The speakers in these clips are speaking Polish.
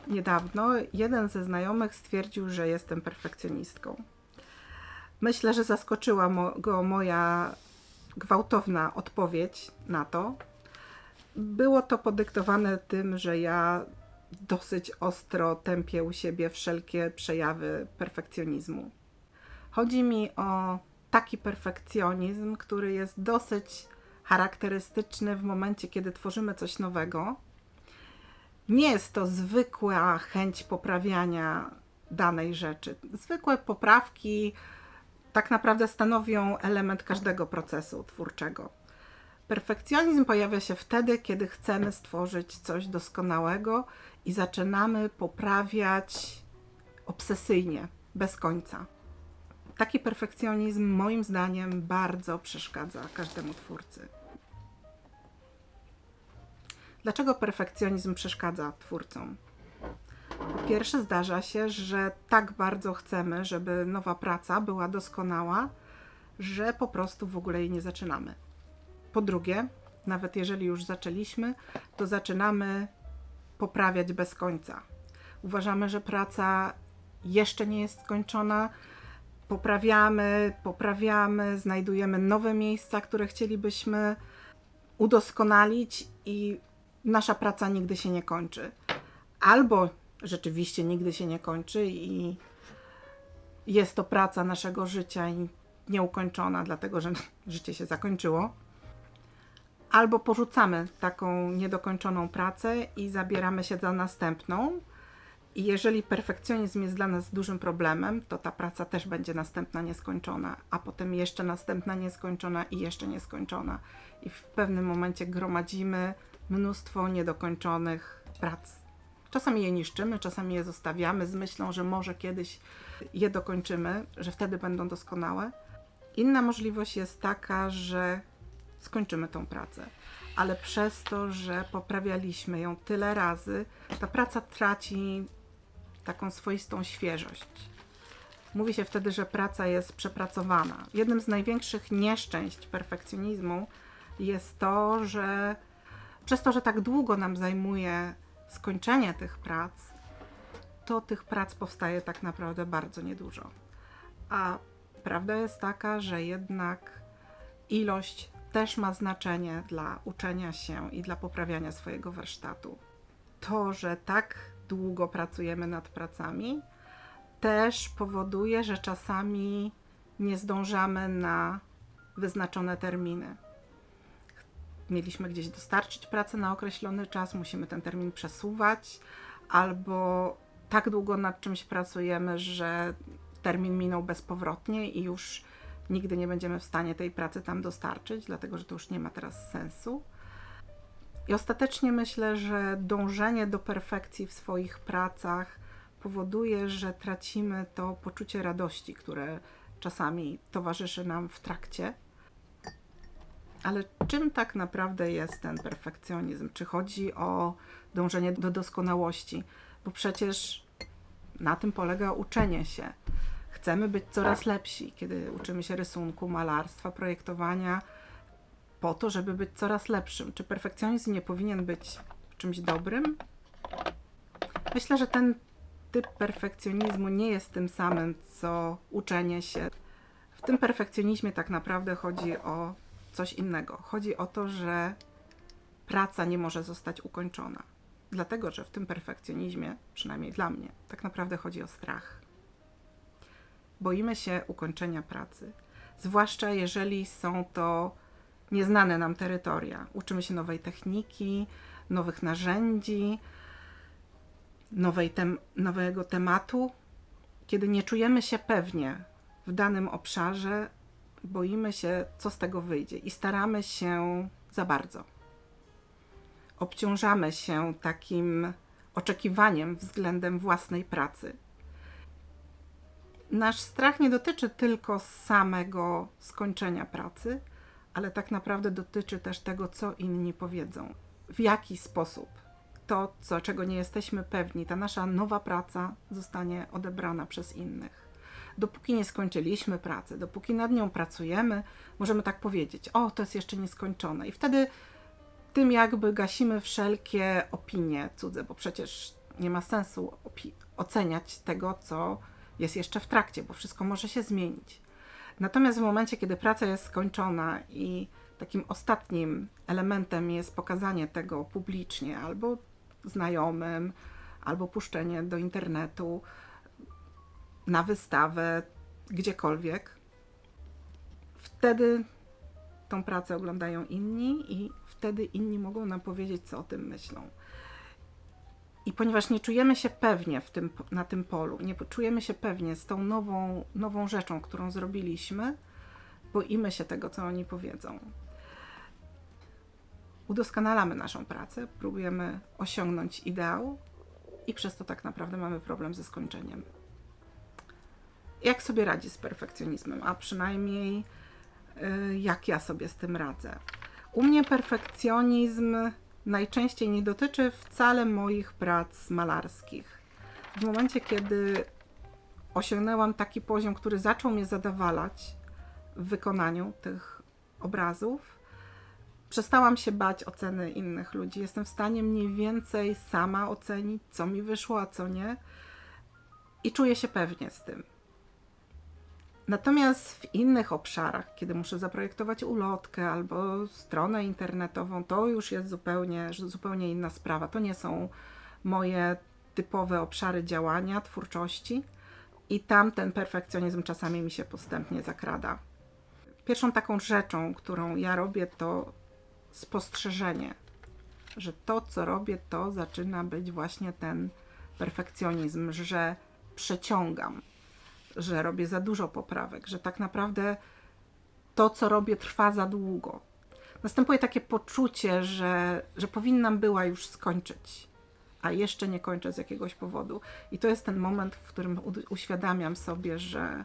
Niedawno jeden ze znajomych stwierdził, że jestem perfekcjonistką. Myślę, że zaskoczyła go moja gwałtowna odpowiedź na to. Było to podyktowane tym, że ja dosyć ostro tępię u siebie wszelkie przejawy perfekcjonizmu. Chodzi mi o taki perfekcjonizm, który jest dosyć charakterystyczny w momencie, kiedy tworzymy coś nowego. Nie jest to zwykła chęć poprawiania danej rzeczy. Zwykłe poprawki tak naprawdę stanowią element każdego procesu twórczego. Perfekcjonizm pojawia się wtedy, kiedy chcemy stworzyć coś doskonałego i zaczynamy poprawiać obsesyjnie, bez końca. Taki perfekcjonizm moim zdaniem bardzo przeszkadza każdemu twórcy. Dlaczego perfekcjonizm przeszkadza twórcom? Po pierwsze, zdarza się, że tak bardzo chcemy, żeby nowa praca była doskonała, że po prostu w ogóle jej nie zaczynamy. Po drugie, nawet jeżeli już zaczęliśmy, to zaczynamy poprawiać bez końca. Uważamy, że praca jeszcze nie jest skończona, poprawiamy, znajdujemy nowe miejsca, które chcielibyśmy udoskonalić i nasza praca nigdy się nie kończy. Albo rzeczywiście nigdy się nie kończy i jest to praca naszego życia i nieukończona, dlatego że życie się zakończyło. Albo porzucamy taką niedokończoną pracę i zabieramy się za następną. I jeżeli perfekcjonizm jest dla nas dużym problemem, to ta praca też będzie następna nieskończona, a potem jeszcze następna nieskończona i jeszcze nieskończona. I w pewnym momencie gromadzimy mnóstwo niedokończonych prac. Czasami je niszczymy, czasami je zostawiamy z myślą, że może kiedyś je dokończymy, że wtedy będą doskonałe. Inna możliwość jest taka, że skończymy tą pracę, ale przez to, że poprawialiśmy ją tyle razy, ta praca traci taką swoistą świeżość. Mówi się wtedy, że praca jest przepracowana. Jednym z największych nieszczęść perfekcjonizmu jest to, że przez to, że tak długo nam zajmuje skończenie tych prac, to tych prac powstaje tak naprawdę bardzo niedużo. A prawda jest taka, że jednak ilość też ma znaczenie dla uczenia się i dla poprawiania swojego warsztatu. To, że tak długo pracujemy nad pracami, też powoduje, że czasami nie zdążamy na wyznaczone terminy. Mieliśmy gdzieś dostarczyć pracę na określony czas, musimy ten termin przesuwać, albo tak długo nad czymś pracujemy, że termin minął bezpowrotnie i już nigdy nie będziemy w stanie tej pracy tam dostarczyć, dlatego że to już nie ma teraz sensu. I ostatecznie myślę, że dążenie do perfekcji w swoich pracach powoduje, że tracimy to poczucie radości, które czasami towarzyszy nam w trakcie. Ale czym tak naprawdę jest ten perfekcjonizm? Czy chodzi o dążenie do doskonałości? Bo przecież na tym polega uczenie się. Chcemy być coraz lepsi, kiedy uczymy się rysunku, malarstwa, projektowania, po to, żeby być coraz lepszym. Czy perfekcjonizm nie powinien być czymś dobrym? Myślę, że ten typ perfekcjonizmu nie jest tym samym, co uczenie się. W tym perfekcjonizmie tak naprawdę chodzi o coś innego. Chodzi o to, że praca nie może zostać ukończona. Dlatego, że w tym perfekcjonizmie, przynajmniej dla mnie, tak naprawdę chodzi o strach. Boimy się ukończenia pracy, zwłaszcza jeżeli są to nieznane nam terytoria. Uczymy się nowej techniki, nowych narzędzi, nowego tematu. Kiedy nie czujemy się pewnie w danym obszarze, boimy się, co z tego wyjdzie i staramy się za bardzo. Obciążamy się takim oczekiwaniem względem własnej pracy. Nasz strach nie dotyczy tylko samego skończenia pracy, ale tak naprawdę dotyczy też tego, co inni powiedzą. W jaki sposób to, czego nie jesteśmy pewni, ta nasza nowa praca zostanie odebrana przez innych. Dopóki nie skończyliśmy pracy, dopóki nad nią pracujemy, możemy tak powiedzieć: o, to jest jeszcze nieskończone. I wtedy tym jakby gasimy wszelkie opinie cudze, bo przecież Nie ma sensu oceniać tego, co jest jeszcze w trakcie, bo wszystko może się zmienić. Natomiast w momencie, kiedy praca jest skończona i takim ostatnim elementem jest pokazanie tego publicznie albo znajomym, albo puszczenie do internetu, na wystawę, gdziekolwiek, wtedy tą pracę oglądają inni i wtedy inni mogą nam powiedzieć, co o tym myślą. I ponieważ nie czujemy się pewnie na tym polu, nie czujemy się pewnie z tą nową rzeczą, którą zrobiliśmy, boimy się tego, co oni powiedzą. Udoskonalamy naszą pracę, próbujemy osiągnąć ideał i przez to tak naprawdę mamy problem ze skończeniem. Jak sobie radzi z perfekcjonizmem, a przynajmniej jak ja sobie z tym radzę? U mnie perfekcjonizm najczęściej nie dotyczy wcale moich prac malarskich. W momencie, kiedy osiągnęłam taki poziom, który zaczął mnie zadowalać w wykonaniu tych obrazów, przestałam się bać oceny innych ludzi. Jestem w stanie mniej więcej sama ocenić, co mi wyszło, a co nie, i czuję się pewnie z tym. Natomiast w innych obszarach, kiedy muszę zaprojektować ulotkę albo stronę internetową, to już jest zupełnie inna sprawa. To nie są moje typowe obszary działania, twórczości i tam ten perfekcjonizm czasami mi się postępnie zakrada. Pierwszą taką rzeczą, którą ja robię, to spostrzeżenie, że to, co robię, to zaczyna być właśnie ten perfekcjonizm, że przeciągam, że robię za dużo poprawek, że tak naprawdę to, co robię, trwa za długo. Następuje takie poczucie, że powinnam była już skończyć, a jeszcze nie kończę z jakiegoś powodu. I to jest ten moment, w którym uświadamiam sobie, że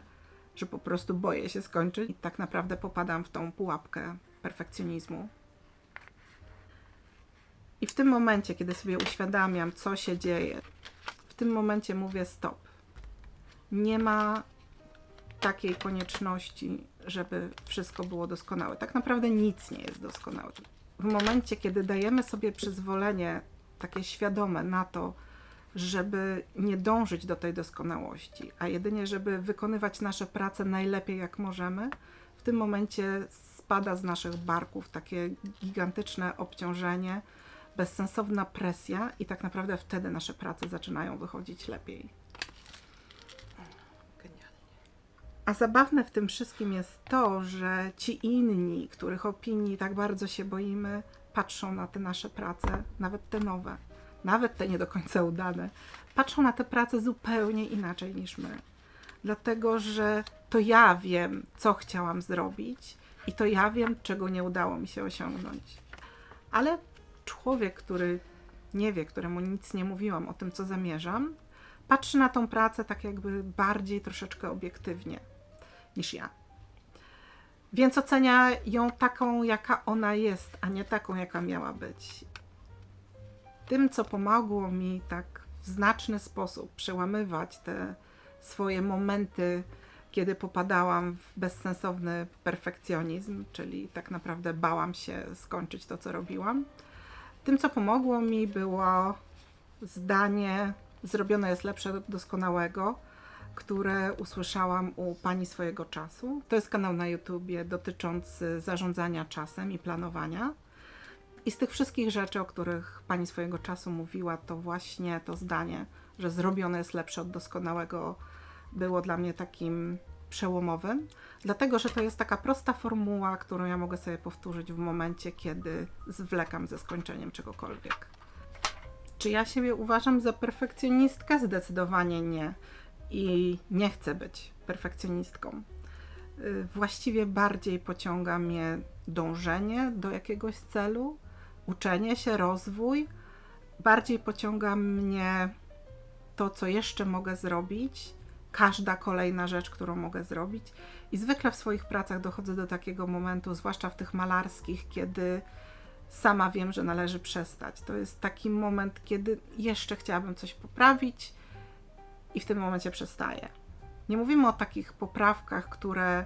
po prostu boję się skończyć i tak naprawdę popadam w tą pułapkę perfekcjonizmu. I w tym momencie, kiedy sobie uświadamiam, co się dzieje, w tym momencie mówię stop. Nie ma takiej konieczności, żeby wszystko było doskonałe. Tak naprawdę nic nie jest doskonałe. W momencie, kiedy dajemy sobie przyzwolenie takie świadome na to, żeby nie dążyć do tej doskonałości, a jedynie, żeby wykonywać nasze prace najlepiej jak możemy, w tym momencie spada z naszych barków takie gigantyczne obciążenie, bezsensowna presja i tak naprawdę wtedy nasze prace zaczynają wychodzić lepiej. A zabawne w tym wszystkim jest to, że ci inni, których opinii tak bardzo się boimy, patrzą na te nasze prace, nawet te nowe, nawet te nie do końca udane, patrzą na te prace zupełnie inaczej niż my. Dlatego, że to ja wiem, co chciałam zrobić i to ja wiem, czego nie udało mi się osiągnąć. Ale człowiek, który nie wie, któremu nic nie mówiłam o tym, co zamierzam, patrzy na tą pracę tak jakby bardziej troszeczkę obiektywnie niż ja. Więc ocenia ją taką, jaka ona jest, a nie taką, jaka miała być. Tym, co pomogło mi tak w znaczny sposób przełamywać te swoje momenty, kiedy popadałam w bezsensowny perfekcjonizm, czyli tak naprawdę bałam się skończyć to, co robiłam. Tym, co pomogło mi, było zdanie zrobione jest lepsze od doskonałego, które usłyszałam u pani swojego czasu. To jest kanał na YouTubie dotyczący zarządzania czasem i planowania. I z tych wszystkich rzeczy, o których pani swojego czasu mówiła, to właśnie to zdanie, że zrobione jest lepsze od doskonałego, było dla mnie takim przełomowym, dlatego że to jest taka prosta formuła, którą ja mogę sobie powtórzyć w momencie, kiedy zwlekam ze skończeniem czegokolwiek. Czy ja siebie uważam za perfekcjonistkę? Zdecydowanie nie. I nie chcę być perfekcjonistką. Właściwie bardziej pociąga mnie dążenie do jakiegoś celu, uczenie się, rozwój. Bardziej pociąga mnie to, co jeszcze mogę zrobić, każda kolejna rzecz, którą mogę zrobić. I zwykle w swoich pracach dochodzę do takiego momentu, zwłaszcza w tych malarskich, kiedy sama wiem, że należy przestać. To jest taki moment, kiedy jeszcze chciałabym coś poprawić i w tym momencie przestaję. Nie mówimy o takich poprawkach, które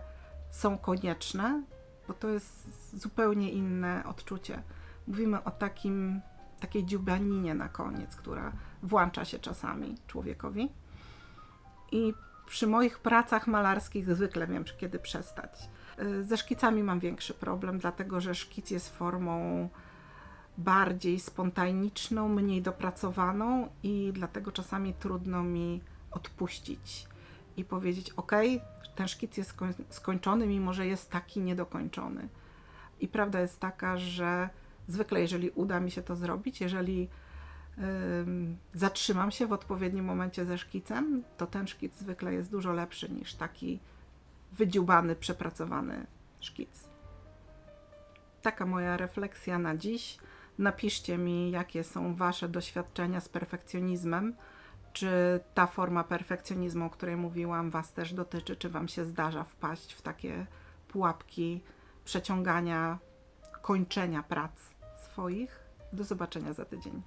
są konieczne, bo to jest zupełnie inne odczucie. Mówimy o takim takiej dziubaninie na koniec, która włącza się czasami człowiekowi. I przy moich pracach malarskich zwykle wiem, kiedy przestać. Ze szkicami mam większy problem, dlatego że szkic jest formą bardziej spontaniczną, mniej dopracowaną i dlatego czasami trudno mi odpuścić i powiedzieć: ok, ten szkic jest skończony, mimo że jest taki niedokończony. I prawda jest taka, że zwykle jeżeli uda mi się to zrobić, jeżeli zatrzymam się w odpowiednim momencie ze szkicem, to ten szkic zwykle jest dużo lepszy niż taki wydziubany, przepracowany szkic. Taka moja refleksja na dziś. Napiszcie mi, jakie są Wasze doświadczenia z perfekcjonizmem. Czy ta forma perfekcjonizmu, o której mówiłam, Was też dotyczy? Czy Wam się zdarza wpaść w takie pułapki przeciągania, kończenia prac swoich? Do zobaczenia za tydzień.